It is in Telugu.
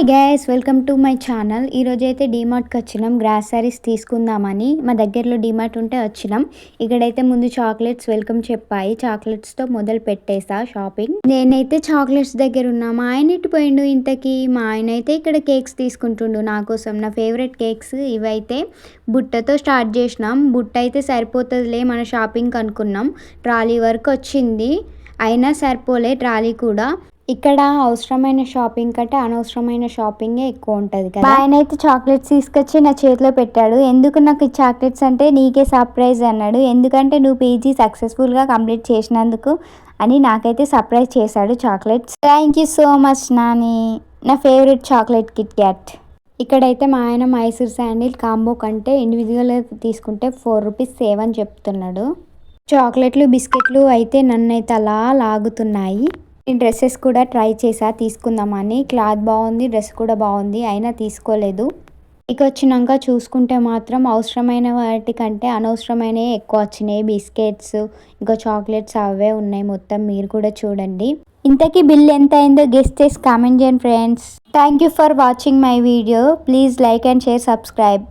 Hi guys, welcome to my channel. ఈరోజైతే డీమార్ట్కి వచ్చినాం గ్రాసరీస్ తీసుకుందామని. మా దగ్గరలో డీమార్ట్ ఉంటే వచ్చినాం. ఇక్కడైతే ముందు చాక్లెట్స్ వెల్కమ్ చెప్పాయి. చాక్లెట్స్తో మొదలు పెట్టేసా షాపింగ్. నేనైతే చాక్లెట్స్ దగ్గర ఉన్నా. మా ఆయన ఇటు పోయిండు ఇంతకి. మా ఆయన అయితే ఇక్కడ కేక్స్ తీసుకుంటుండు నా కోసం. నా ఫేవరెట్ కేక్స్ ఇవైతే బుట్టతో స్టార్ట్ చేసినాం. బుట్ట అయితే సరిపోతుందిలే మన షాపింగ్కి అనుకున్నాం. ట్రాలీ వరకు వచ్చింది, అయినా సరిపోలే ట్రాలీ కూడా. ఇక్కడ అవసరమైన షాపింగ్ కంటే అనవసరమైన షాపింగే ఎక్కువ ఉంటుంది కదా. ఆయన అయితే చాక్లెట్స్ తీసుకొచ్చి నా చేతిలో పెట్టాడు. ఎందుకు నాకు ఈ చాక్లెట్స్ అంటే నీకే సర్ప్రైజ్ అన్నాడు. ఎందుకంటే నువ్వు పీజీ సక్సెస్ఫుల్గా కంప్లీట్ చేసినందుకు అని నాకైతే సర్ప్రైజ్ చేశాడు chocolates. Thank you so much Nani. నా ఫేవరెట్ చాక్లెట్ కిట్ క్యాట్. ఇక్కడైతే మా ఆయన మైసూర్ శాండిల్ కాంబో కంటే ఇండివిజువల్గా తీసుకుంటే 4 రూపీస్ సేవ్ అని చెప్తున్నాడు. చాక్లెట్లు బిస్కెట్లు అయితే నన్నైతే అలా లాగుతున్నాయి. ఈ డ్రెస్సెస్ కూడా ట్రై చేసా తీసుకుందామని. క్లాత్ బాగుంది, డ్రెస్ కూడా బాగుంది, అయినా తీసుకోలేదు. ఇక వచ్చినాక చూసుకుంటే మాత్రం అవసరమైన వాటికంటే అనవసరమైనవి ఎక్కువ వచ్చినాయి. బిస్కెట్స్ ఇంకా చాక్లెట్స్ అవే ఉన్నాయి మొత్తం. మీరు కూడా చూడండి. ఇంతకీ బిల్ ఎంత అయిందో గెస్ చేసి కామెంట్ చేయండి friends. Thank you for watching my video. Please like and share, subscribe.